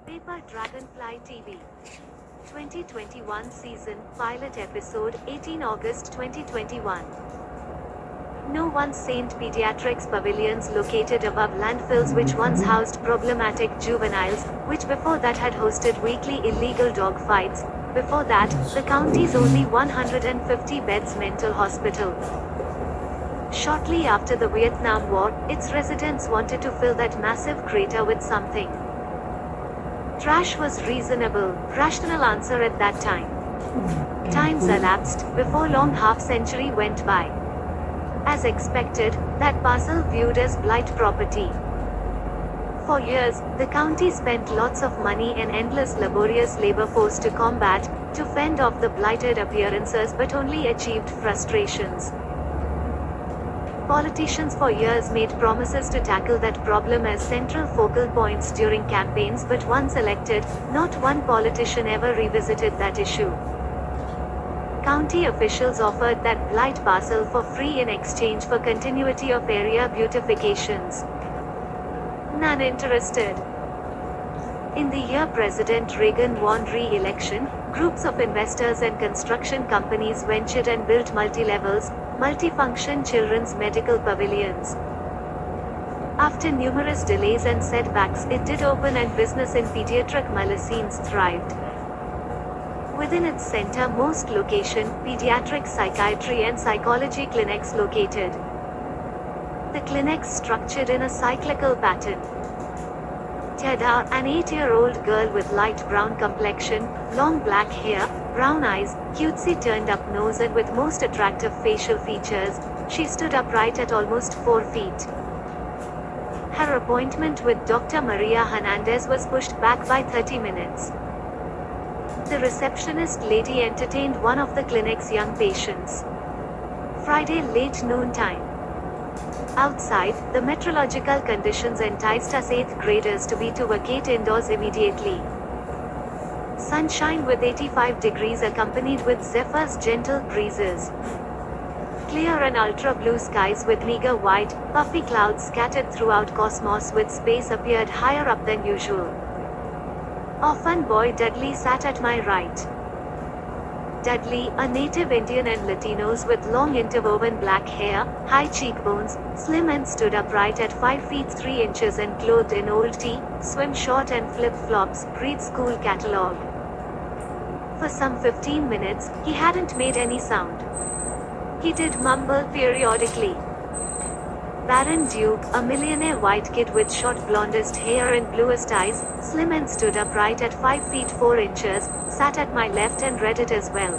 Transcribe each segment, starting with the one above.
Paper Dragonfly TV 2021 season pilot episode 18 August 2021. No one Saint Pediatrics pavilions located above landfills which once housed problematic juveniles, which before that had hosted weekly illegal dog fights, before that, the county's only 150 beds mental hospital. Shortly after the Vietnam War, its residents wanted to fill that massive crater with something. Trash was reasonable, rational answer at that time. Times elapsed, before long half-century went by. As expected, that parcel viewed as blight property. For years, the county spent lots of money and endless laborious labor force to combat, to fend off the blighted appearances but only achieved frustrations. Politicians for years made promises to tackle that problem as central focal points during campaigns, but once elected, not one politician ever revisited that issue. County officials offered that blight parcel for free in exchange for continuity of area beautifications. None interested. In the year President Reagan won re-election, groups of investors and construction companies ventured and built multi-levels, multi-function children's medical pavilions. After numerous delays and setbacks, it did open and business in pediatric medicines thrived. Within its center-most location, pediatric psychiatry and psychology clinics located. The clinics structured in a cyclical pattern. Teda, an 8-year-old girl with light brown complexion, long black hair, brown eyes, cutesy turned-up nose and with most attractive facial features, she stood upright at almost 4 feet. Her appointment with Dr. Maria Hernandez was pushed back by 30 minutes. The receptionist lady entertained one of the clinic's young patients. Friday late noon time. Outside, the meteorological conditions enticed us 8th graders to vacate indoors immediately. Sunshine with 85 degrees accompanied with zephyrs, gentle breezes. Clear and ultra-blue skies with meager white, puffy clouds scattered throughout cosmos with space appeared higher up than usual. Orphan boy Dudley sat at my right. Dudley, a native Indian and Latinos with long interwoven black hair, high cheekbones, slim and stood upright at 5 feet 3 inches and clothed in old tee, swim short and flip-flops, read school catalog. For some 15 minutes, he hadn't made any sound. He did mumble periodically. Baron Duke, a millionaire white kid with short blondest hair and bluest eyes, slim and stood upright at 5 feet 4 inches, sat at my left and read it as well.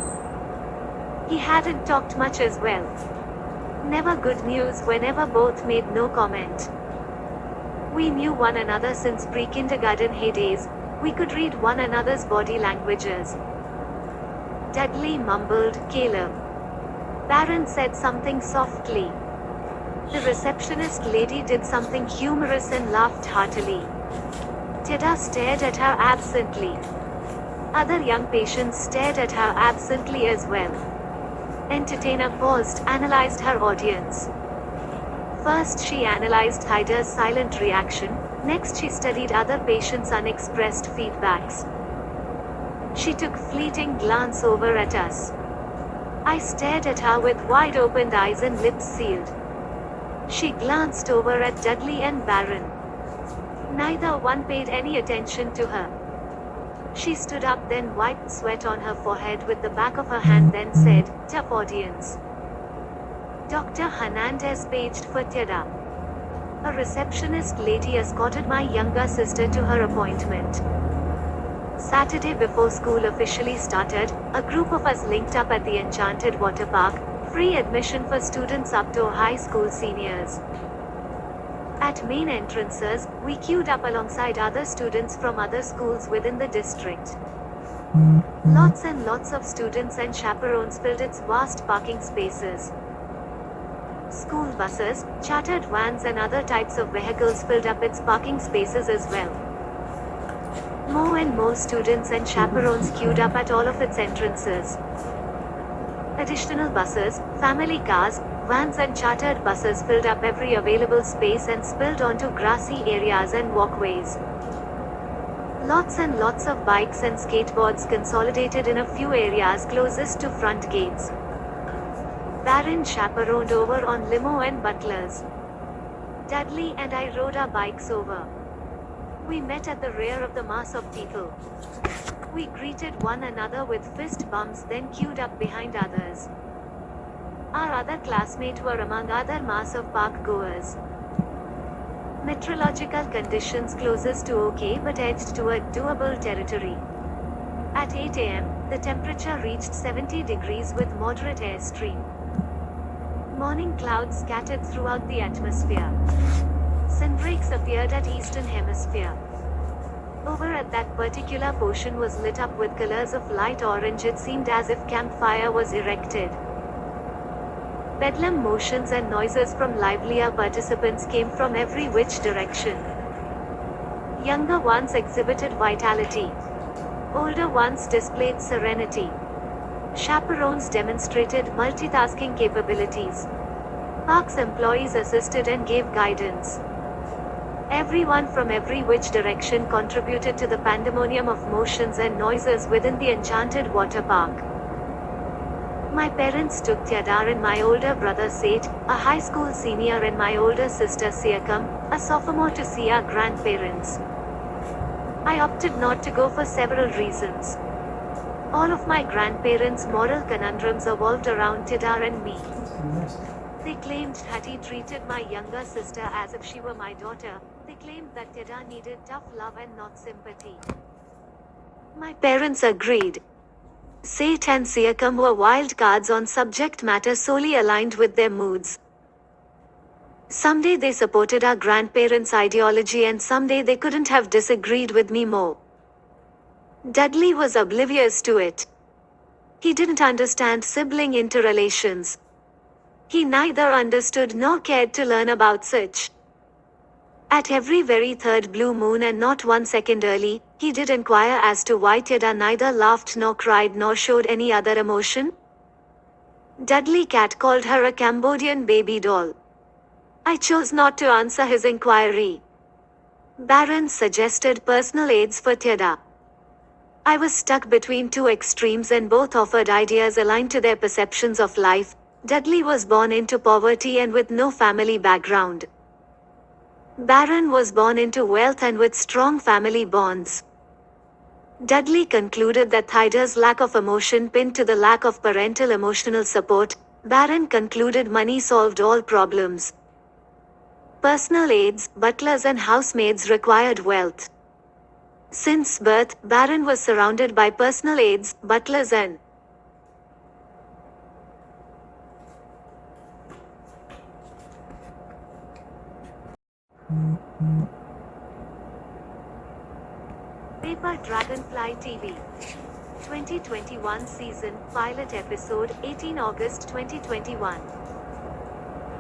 He hadn't talked much as well. Never good news whenever both made no comment. We knew one another since pre-kindergarten heydays, we could read one another's body languages. Dudley mumbled, "Caleb." Baron said something softly. The receptionist lady did something humorous and laughed heartily. Teda stared at her absently. Other young patients stared at her absently as well. Entertainer paused, analyzed her audience. First she analyzed Hyder's silent reaction, next she studied other patients' unexpressed feedbacks. She took fleeting glance over at us. I stared at her with wide-opened eyes and lips sealed. She glanced over at Dudley and Baron. Neither one paid any attention to her. She stood up, then wiped sweat on her forehead with the back of her hand, then said, "Tough audience." Dr. Hernandez paged for Teda. A receptionist lady escorted my younger sister to her appointment. Saturday before school officially started, a group of us linked up at the Enchanted Water Park, free admission for students up to high school seniors. At main entrances, we queued up alongside other students from other schools within the district. Lots and lots of students and chaperones filled its vast parking spaces. School buses, chartered vans and other types of vehicles filled up its parking spaces as well. More and more students and chaperones queued up at all of its entrances. Additional buses, family cars, Vans and chartered buses filled up every available space and spilled onto grassy areas and walkways. Lots and lots of bikes and skateboards consolidated in a few areas closest to front gates. Baron chaperoned over on limo and butlers. Dudley and I rode our bikes over. We met at the rear of the mass of people. We greeted one another with fist bumps, then queued up behind others. Our other classmates were among other mass of park goers. Meteorological conditions closest to okay but edged toward doable territory. At 8 am, the temperature reached 70 degrees with moderate airstream. Morning clouds scattered throughout the atmosphere. Sunbreaks appeared at Eastern Hemisphere. Over at that particular portion was lit up with colors of light orange. It seemed as if campfire was erected. Bedlam motions and noises from livelier participants came from every which direction. Younger ones exhibited vitality. Older ones displayed serenity. Chaperones demonstrated multitasking capabilities. Parks employees assisted and gave guidance. Everyone from every which direction contributed to the pandemonium of motions and noises within the enchanted water park. My parents took Theodore and my older brother Seth, a high school senior, and my older sister Siakam, a sophomore, to see our grandparents. I opted not to go for several reasons. All of my grandparents' moral conundrums revolved around Theodore and me. They claimed that he treated my younger sister as if she were my daughter. They claimed that Theodore needed tough love and not sympathy. My parents agreed. Seth and Siakam were wild cards on subject matter solely aligned with their moods. Someday they supported our grandparents' ideology and someday they couldn't have disagreed with me more. Dudley was oblivious to it. He didn't understand sibling interrelations. He neither understood nor cared to learn about such. At every very third blue moon, and not 1 second early, he did inquire as to why Theodore neither laughed nor cried nor showed any other emotion. Dudley catcalled her a Cambodian baby doll. I chose not to answer his inquiry. Baron suggested personal aids for Theodore. I was stuck between two extremes and both offered ideas aligned to their perceptions of life. Dudley was born into poverty and with no family background. Baron was born into wealth and with strong family bonds. Dudley concluded that Theodore's lack of emotion pinned to the lack of parental emotional support. Baron concluded money solved all problems. Personal aids, butlers and housemaids required wealth. Since birth, Baron was surrounded by personal aids, butlers and Paper. Dragonfly TV 2021 season pilot episode 18 August 2021.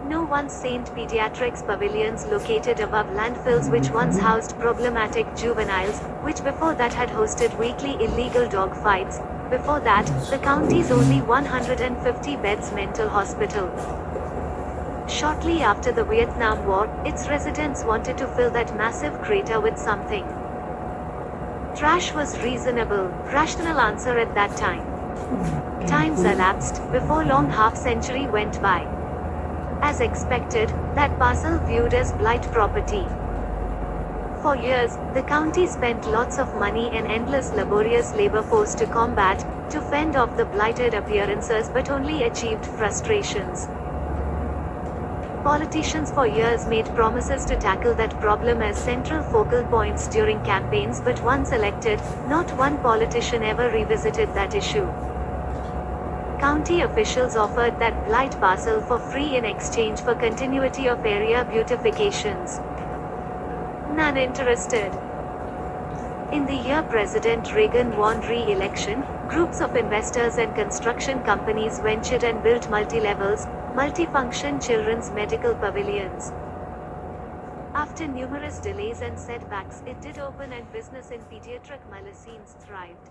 No once Saint Pediatrics pavilions located above landfills which once housed problematic juveniles, which before that had hosted weekly illegal dog fights, before that, the county's only 150 beds mental hospital. Shortly after the Vietnam War, its residents wanted to fill that massive crater with something. Trash was rational answer at that time. Times elapsed, before long half-century went by. As expected, that parcel viewed as blight property. For years, the county spent lots of money and endless laborious labor force to combat, to fend off the blighted appearances, but only achieved frustrations. Politicians for years made promises to tackle that problem as central focal points during campaigns, but once elected, not one politician ever revisited that issue. County officials offered that blight parcel for free in exchange for continuity of area beautifications. None interested. In the year President Reagan won re-election, groups of investors and construction companies ventured and built multi-levels, multi-function children's medical pavilions. After numerous delays and setbacks, it did open and business in pediatric medicine thrived.